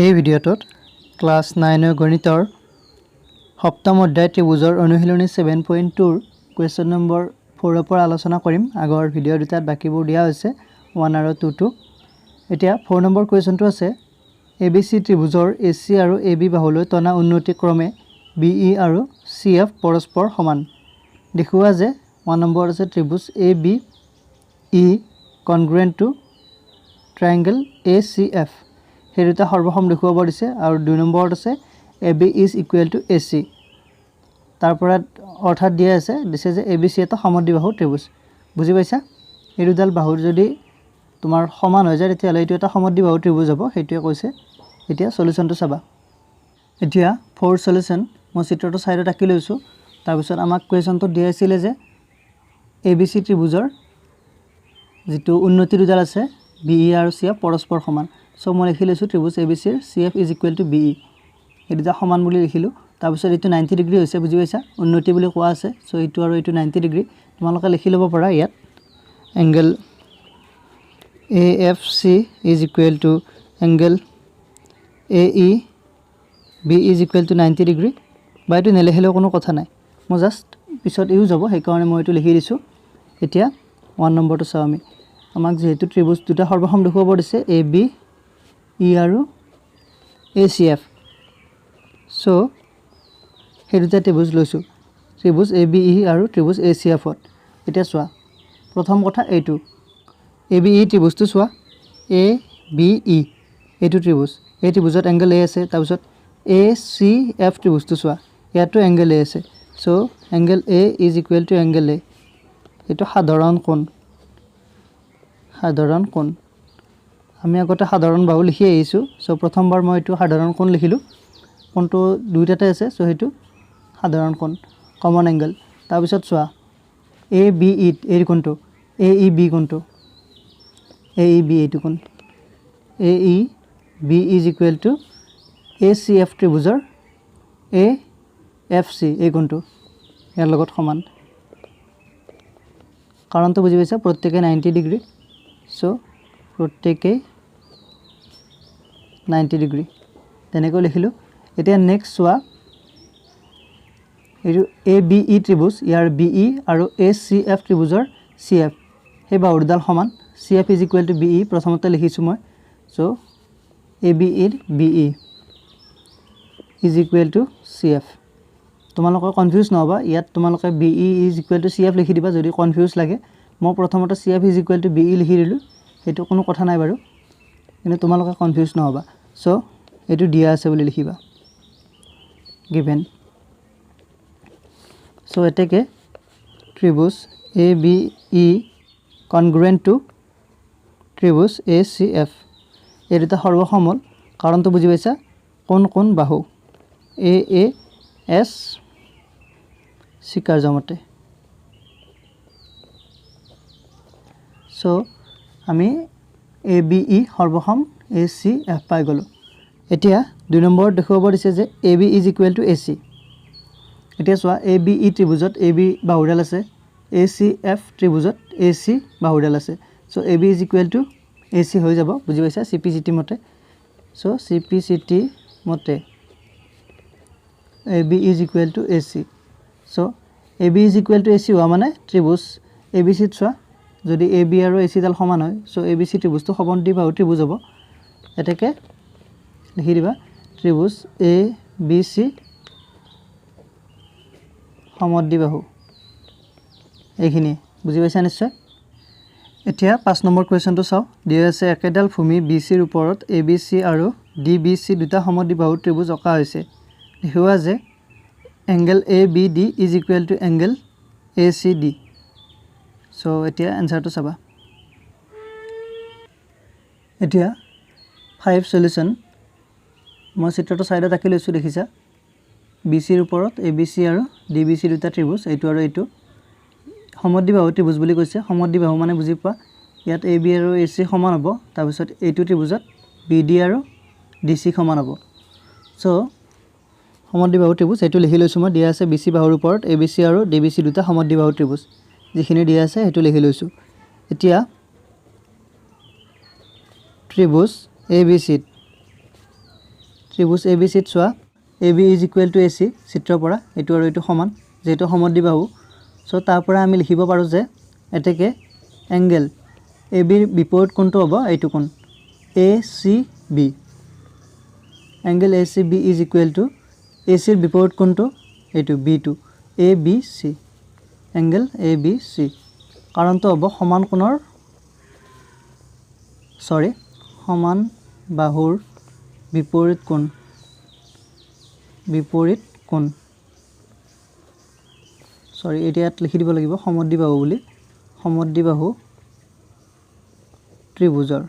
এই ভিডিঅ'টোত ক্লাছ 9 গণিতৰ সপ্তম অধ্যায় ত্ৰিভুজৰ অনুশীলনী 7.2 কুৱেশ্যন নম্বৰ 4 পৰা আলোচনা কৰিম। আগৰ ভিডিঅ' দুটাত বাকিবোৰ দিয়া হৈছে 1 আৰু 2 এতিয়া 4 নম্বৰ কুৱেশ্যনটো আছে ABC ত্ৰিভুজৰ AC আৰু AB বাহুলৈ টনা উন্নতি ক্ৰমে BE আৰু CF পৰস্পৰ সমান। দেখুৱা যে 1 নম্বৰ আছে ত্ৰিভুজ ABE congruent to triangle ACF সেই দুটা সৰ্বসম দেখুৱাব দিছে আৰু 2 নম্বৰত আছে AB is equal to AC তাৰ পৰা অৰ্থাৎ দিয়া আছে দিছে যে ABC এটা সমদ্বিবাহু ত্ৰিভুজ। বুজি পাইছা? এই দুডাল বাহুৰ যদি তোমাৰ সমান হৈ যায় তেতিয়াহ'লে এইটো এটা সমদ্বিবাহু ত্ৰিভুজ হ'ব, সেইটোৱে কৈছে। এতিয়া সলিউশনটো চাবা। এতিয়া 4 সলিউশন মই চিত্ৰটো সাইডত আঁকি লৈছো। তাৰ পিছত আমাক কুৱেশ্যনটো দিয়া আছিল যে ABC ত্ৰিভুজৰ যেটো উন্নতি দুডাল আছে BE আৰু CF পৰস্পৰ সমান। সো মই লিখি লৈছো ত্ৰিভুজ ABC ৰ CF is equal to BE এই দুটা সমান বুলি লিখিলো। তাৰ পিছত এইটো 90 ডিগ্ৰী হৈছে, বুজি পাইছা? উন্নতি বুলি কোৱা আছে, সো এইটো আৰু এইটো 90 ডিগ্ৰী তোমালোকে লিখি ল'ব পাৰা। ইয়াত angle AFC is equal to angle AEB is equal to 90 degree বা এইটো নেলিখিলেও কোনো কথা নাই, মই জাস্ট পিছত ইউজ হ'ব সেই কাৰণে মই এইটো লিখি দিছো। এতিয়া 1 নম্বৰটো চাও আমি। আমাক যেহেতু ত্ৰিভুজ দুটা সৰ্বসম দেখুৱাব দিছে ABE আৰু ACF, সো সেই দুটা ত্ৰিভুজ লৈছো, ত্ৰিভুজ ABE আৰু ত্ৰিভুজ ACF ত। এতিয়া চোৱা প্ৰথম কথা এইটো ABE ত্ৰিভুজটো চোৱা ABE এইটো ত্ৰিভুজ, এই ত্ৰিভুজত এংগল A আছে। তাৰ পিছত ACF ত্ৰিভুজটো চোৱা ইয়াতো এংগল A আছে, so angle A is equal to angle A এইটো সাধাৰণ কোণ। সাধাৰণ কোণ আমি আগতে সাধাৰণ বাহু লিখি আহিছো, সো প্ৰথমবাৰ মই এইটো সাধাৰণ কোণ লিখিলো। কোণটো দুইটাতে আছে, সো সেইটো সাধাৰণ কোণ কমন এংগল। তাৰ পিছত চোৱা ABE এই কোণটো AEB কোণটো AEB এইটো কোণ AEB is equal to ACF ত্ৰিভুজৰ AFC এই কোণটো ইয়াৰ লগত সমান। কাৰণটো বুজি পাইছা? প্ৰত্যেকে 90 ডিগ্ৰী, সো প্ৰত্যেকে 90 ডিগ্ৰী তেনেকৈ লিখিলো। এতিয়া নেক্সট চোৱা এইটো ABE ত্ৰিভুজ, ইয়াৰ BE আৰু ACF ত্ৰিভুজৰ CF সেই বাহুৰ দুডাল সমান। CF is equal to BE প্ৰথমতে লিখিছো মই, সো ABE ৰ BE is equal to CF। তোমালোকে কনফিউজ নহবা, ইয়াত তোমালোকে BE is equal to CF লিখি দিবা যদি কনফিউজ লাগে। মই প্ৰথমতে CF is equal to BE লিখি দিলো, সেইটো কোনো কথা নাই বাৰু, কিন্তু তোমালোকে কনফিউজ নহবা। সো এইটো দিয়া আছে বুলি লিখিবা given। সো এতেকে ত্ৰিভুজ ABE congruent to ত্ৰিভুজ ACF এই দুটা সৰ্বসম হ'ল। কাৰণটো বুজি পাইছা? কোন কোন বাহু AAS স্বীকাৰ্য মতে। সো আমি ABE সৰ্বসম ACF পাই গলো। এতিয়া 2 নম্বৰত দেখুৱাব দিছে যে AB is equal to AC। এতিয়া চোৱা ABE ত্ৰিভুজত AB বাহুডাল আছে, ACF ত্ৰিভুজত AC বাহুডাল আছে, so AB is equal to AC হৈ যাব, বুজি পাইছা? CPCT মতে। সো CPCT মতে AB is equal to AC, so AB is equal to AC হোৱা মানে ত্ৰিভুজ ABC ত চোৱা যদি AB আৰু AC ডাল সমান হয়, সো ABC ত্ৰিভুজটো সমদ্বিবাহু ত্ৰিভুজ হ'ব। এতেকে লিখি দিবা ত্ৰিভুজ ABC সমদ্বিবাহু এইখিনি, বুজি পাইছা নিশ্চয়? এতিয়া 5 নম্বৰ কুৱেশ্যনটো চাও। দিয়া আছে একেডাল ভূমি BC ৰ ওপৰত ABC আৰু DBC দুটা সমদ্বিবাহু ত্ৰিভুজ অঁকা হৈছে। দেখুৱা যে angle ABD is equal to angle ACD। So এতিয়া এনসাৰটো চাবা। এতিয়া 5 সলিউশন মই চিত্ৰটো সাইডত আঁকি লৈছো, দেখিছা? BC ৰ ওপৰত ABC আৰু DBC দুটা ত্ৰিভুজ, এইটো আৰু এইটো সমদ্বিবাহু ত্ৰিভুজ বুলি কৈছে। সমদ্বিবাহু মানে বুজি পোৱা, ইয়াত AB আৰু AC সমান হ'ব, তাৰ পিছত এইটো ত্ৰিভুজত BD আৰু DC সমান হ'ব। সো সমদ্বিবাহু ত্ৰিভুজ এইটো লিখি লৈছো মই। দিয়া আছে BC বাহুৰ ওপৰত ABC আৰু DBC দুটা সমদ্বিবাহু ত্ৰিভুজ, যিখিনি দিয়া আছে সেইটো লিখি লৈছো। এতিয়া ত্ৰিভুজ ABC ত্ৰিভুজ এ বি চিত চোৱা A B is equal to A C চিত্ৰৰ পৰা এইটো আৰু এইটো সমান যেহেতু সমদ্বিবাহু চ' তাৰ পৰা আমি লিখিব পাৰোঁ যে এতেকে এংগেল এ বিৰ বিপৰীত কোণটো হ'ব এইটো কোণ A C B angle A C B is equal to A চিৰ বিপৰীত কোণটো এইটো বিটো A B C angle A B C কাৰণটো হ'ব সমান বাহুৰ বিপৰীত কোণ এতিয়া ইয়াত লিখি দিব লাগিব সমদ্বিবাহু বুলি সমদ্বিবাহু ত্ৰিভুজৰ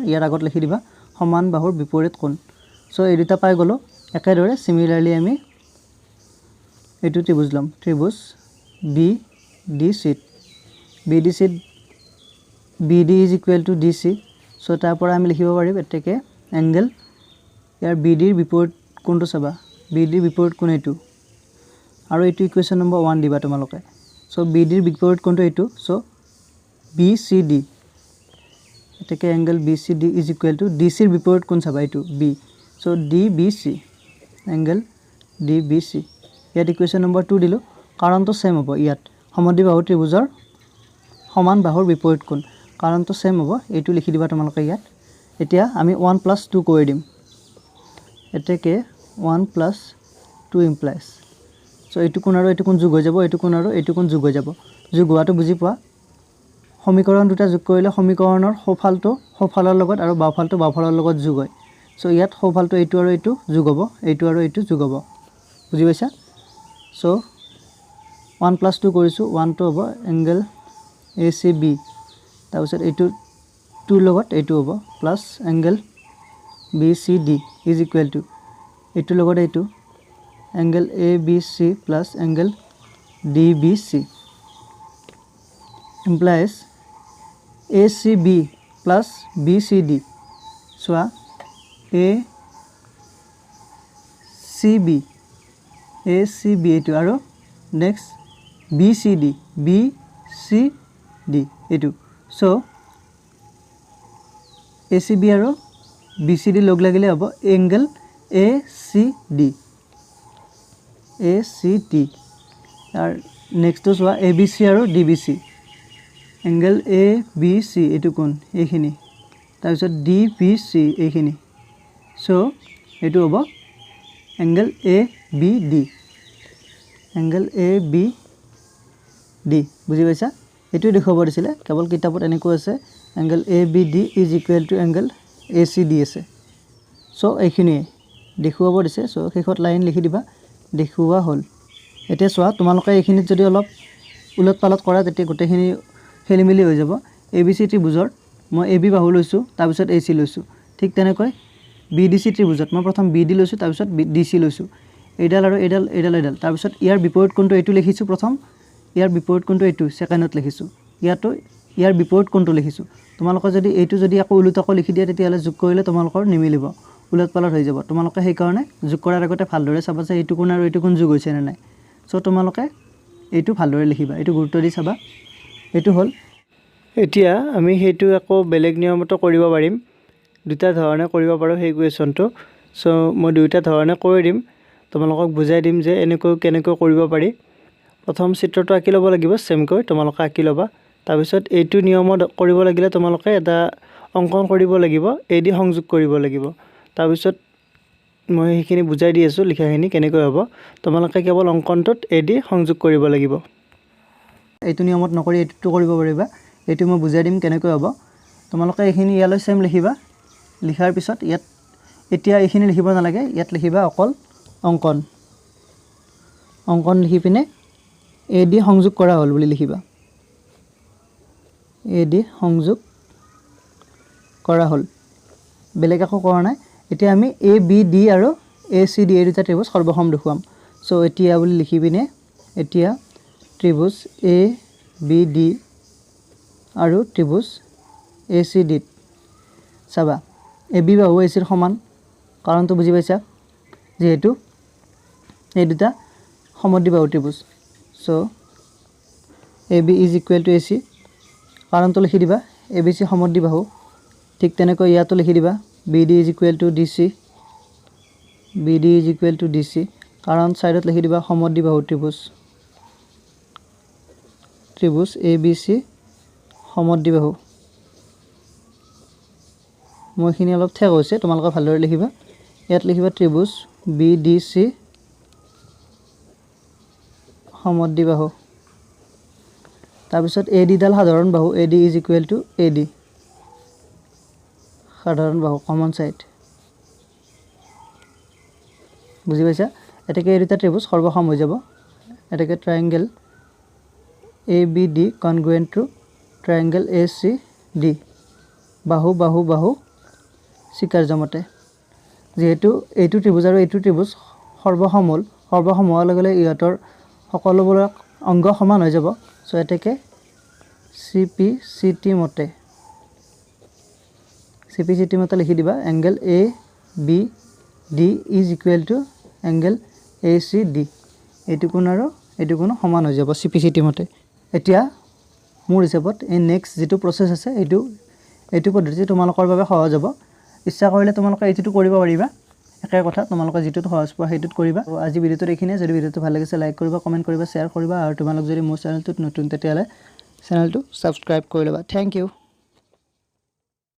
ইয়াৰ আগত লিখি দিবা সমান বাহুৰ বিপৰীত কোণ চ' এই দুটা পাই গ'লো একেদৰে সিমিলাৰলি আমি এইটো ত্ৰিভুজ ল'ম ত্ৰিভুজ বি ডি চিত B D is equal to D C so' তাৰ পৰা আমি লিখিব পাৰিম এতেকে এংগেল ইয়াৰ বি ডিৰ বিপৰীত কোণটো চাবা বি ডিৰ বিপৰীত কোণ এইটো আৰু এইটো ইকুৱেশ্যন নম্বৰ 1 দিবা তোমালোকে চ' বি ডিৰ বিপৰীত কোণটো এইটো চ' বি চি ডি এতেকে angle B C D is equal to D চিৰ বিপৰীত কোণ চাবা এইটো B so' D B C angle D B C ইয়াত ইকুৱেশ্যন নম্বৰ 2 দিলোঁ কাৰণটো ছেম হ'ব ইয়াত সমদ্বিবাহু ত্ৰিভুজৰ সমান বাহুৰ বিপৰীত কোণ কাৰণটো ছেম হ'ব এইটো লিখি দিবা তোমালোকে ইয়াত এতিয়া আমি 1+2 কৰি দিম এতেকে 1+2 ইমপ্লাইজ চ' এইটো কোণ আৰু এইটো কোণ যোগ হৈ যাব এইটো কোণ আৰু এইটো কোণ যোগ হৈ যাব যোগ হোৱাটো বুজি পোৱা সমীকৰণ দুটা যোগ কৰিলে সমীকৰণৰ সোঁফালৰ লগত আৰু বাওঁফালৰ লগত যোগ হয় চ' ইয়াত সোঁফালটো এইটো আৰু এইটো যোগ হ'ব এইটো আৰু এইটো যোগ হ'ব বুজি পাইছা চ' 1+2 কৰিছোঁ 1টো হ'ব এংগেল এ চি বি তাৰপিছত এইটো 2 লগত এইটো হ'ব plus angle B C D is equal to এইটোৰ লগত এইটো angle A B C plus angle D B C implies A C B plus B C D চোৱা এ চি বি এইটো আৰু নেক্সট বি চি ডি এইটো চ' A C B আৰু B C D লগ লাগিলে হ'ব এংগেল এ চি ডি আৰু নেক্সটটো চোৱা এ বি চি আৰু D B C angle A B C এইটো কোণ এইখিনি তাৰপিছত ডি বি চি এইখিনি চ' এইটো হ'ব এংগেল এ বি ডি বুজি পাইছা এইটোৱে দেখুৱাব দিছিলে কেৱল কিতাপত এনেকৈ আছে angle A B D is equal to angle A C D আছে চ' এইখিনিয়ে দেখুৱাব দিছে চ' শেষত লাইন লিখি দিবা দেখুওৱা হ'ল এতিয়া চোৱা তোমালোকে এইখিনিত যদি অলপ উলট পালট কৰা তেতিয়া গোটেইখিনি খেলি মেলি হৈ যাব এ বি চি ত্ৰিভুজৰ মই এ বি বাহু লৈছোঁ তাৰপিছত এ চি লৈছোঁ ঠিক তেনেকৈ বি ডি চি ত্ৰিভুজত মই প্ৰথম বি ডি লৈছোঁ তাৰপিছত ডি চি লৈছোঁ এইডাল আৰু এইডাল তাৰপিছত ইয়াৰ বিপৰীত কোণটো এইটো লিখিছোঁ প্ৰথম ইয়াৰ বিপৰীত কোণটো এইটো ছেকেণ্ডত লিখিছোঁ ইয়াতো ইয়াৰ বিপৰীত কোণটো লিখিছোঁ তোমালোকে যদি এইটো যদি আকৌ ওলোটাকৈ লিখি দিয়া তেতিয়াহ'লে যোগ কৰিলে তোমালোকৰ নিমিলিব উলট পালট হৈ যাব তোমালোকে সেইকাৰণে যোগ কৰাৰ আগতে ভালদৰে চাবা যে এইটো কোণ আৰু এইটো কোণ যোগ হৈছে নে নাই চ' তোমালোকে এইটো ভালদৰে লিখিবা এইটো গুৰুত্ব দি চাবা এইটো হ'ল এতিয়া আমি সেইটো আকৌ বেলেগ নিয়মতো কৰিব পাৰিম দুটা ধৰণে কৰিব পাৰোঁ সেই কুৱেশ্যনটো চ' মই দুয়োটা ধৰণে কৰি দিম তোমালোকক বুজাই দিম যে কেনেকৈ কৰিব পাৰি প্ৰথম চিত্ৰটো আঁকি ল'ব লাগিব ছেমকৈ তোমালোকে আঁকি ল'বা তাৰপিছত এইটো নিয়মত কৰিব লাগিলে তোমালোকে এটা অংকন কৰিব লাগিব এ দি সংযোগ কৰিব লাগিব তাৰপিছত মই সেইখিনি বুজাই দি আছোঁ লিখাখিনি কেনেকৈ হ'ব তোমালোকে কেৱল অংকনটোত এ দি সংযোগ কৰিব লাগিব এইটো নিয়মত নকৰি এইটো কৰিব পাৰিবা এইটো মই বুজাই দিম কেনেকৈ হ'ব তোমালোকে এইখিনি ইয়ালৈ ছেম লিখিবা লিখাৰ পিছত ইয়াত এতিয়া এইখিনি লিখিব নালাগে ইয়াত লিখিবা অকল অংকন লিখি পিনে এ দি সংযোগ কৰা হ'ল বুলি লিখিবা এ দি সংযোগ কৰা হ'ল বেলেগ একো কৰা নাই এতিয়া আমি এ বি ডি আৰু এ চি ডি এই দুটা ত্ৰিভুজ সৰ্বসম দেখুৱাম চ' এতিয়া বুলি লিখি পিনে এতিয়া ত্ৰিভুজ এ বি ডি আৰু ত্ৰিভুজ এ চি ডিত চাবা এ বি বাহু এ চিৰ সমান কাৰণটো বুজি পাইছা যিহেতু এই দুটা সমদ্বিবাহু ত্ৰিভুজ so' A B is equal to A C কাৰণটো লিখি দিবা এ বি চি সমদ্বিবাহু ঠিক তেনেকৈ ইয়াতো লিখি দিবা BD is equal to DC, BD is equal to DC, কাৰণ সাইডত লিখি দিবা সমদ্বিবাহু ত্ৰিভুজ ABC সমদ্বিবাহু। মইখিনি অলপ ঠেক হৈছে, তোমালোকে ভালদৰে লিখিবা। ইয়াত লিখিবা ত্ৰিভুজ BDC সমদ্বিবাহু। তাৰপিছত AD ডাল সাধাৰণ বাহু, AD is equal to AD, সাধাৰণ বাহু কমন সাইড। বুজি পাইছা? এটাকে এই দুটা ত্ৰিভুজ সৰ্বসম হৈ যাব। এটাকে triangle ABD congruent to triangle ACD, বাহু বাহু বাহু শিকাৰ্য মতে। যেহেতু এইটো ত্ৰিভুজ আৰু এইটো ত্ৰিভুজ সৰ্বসম হ'ল, সৰ্বসম হোৱাৰ লগে লগে ইহঁতৰ সকলোবোৰ অংগ সমান হৈ যাব। সো এটাকে CPCT মতে, CPCT মতে লিখি দিবা angle ABD is equal to angle ACD, এইটো কোণ আৰু এইটো কোণ সমান হৈ যাব CPCT মতে। এতিয়া মোৰ হিচাপত এই নেক্সট যেটো প্ৰসেস আছে এইটো পদ্ধতি তোমালোকৰ বাবে সহজ হ'ব। ইচ্ছা কৰিলে তোমালোকে এইটো কৰিব পাৰিবা, একে কথা তোমালোকে যেটো সহজ পোৱা সেইটোত কৰিবা। আজি ভিডিওটো দেখিনে, যদি ভিডিওটো ভাল লাগিছে লাইক কৰিবা, কমেন্ট কৰিবা, শেয়াৰ কৰিবা, আৰু তোমালোক যদি মোৰ চেনেলটোত নতুন তেতিয়ালে চেনেলটো সাবস্ক্ৰাইব কৰি লবা। Thank U.